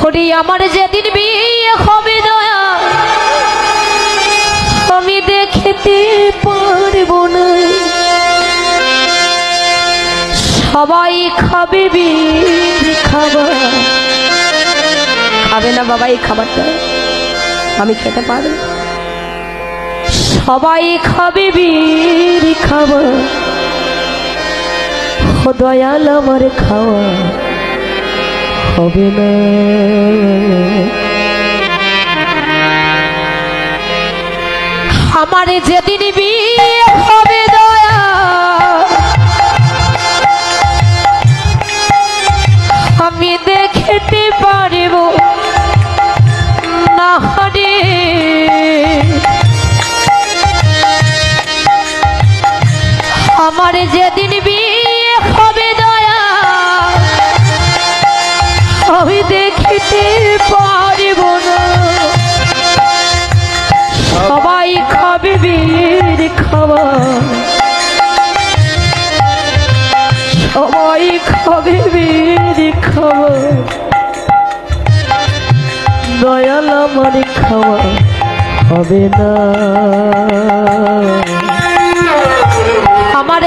ওরে আমার যেদিন বিয়ে হবে দয়া আমি দেখতে পারবো না, সবাই খাবে বীর খাবার। খাবে না বাবা এই খাবারটা, আমি খেতে পারবো। সবাই খাবে বীর খাবার, ও দয়াল আমার খাওয়া হবে না। আমার যেদিন বিয়ে হবে দয়া আমি দেখতে পারব না রে। আমার যেদিন বিয়ে হবে দয়া আমি দেখতে পারব না, সবাই খাবে বীর খাবার, সবাই খাবে বীর খাবার, দয়াল আমার খাওয়া হবে না। আমার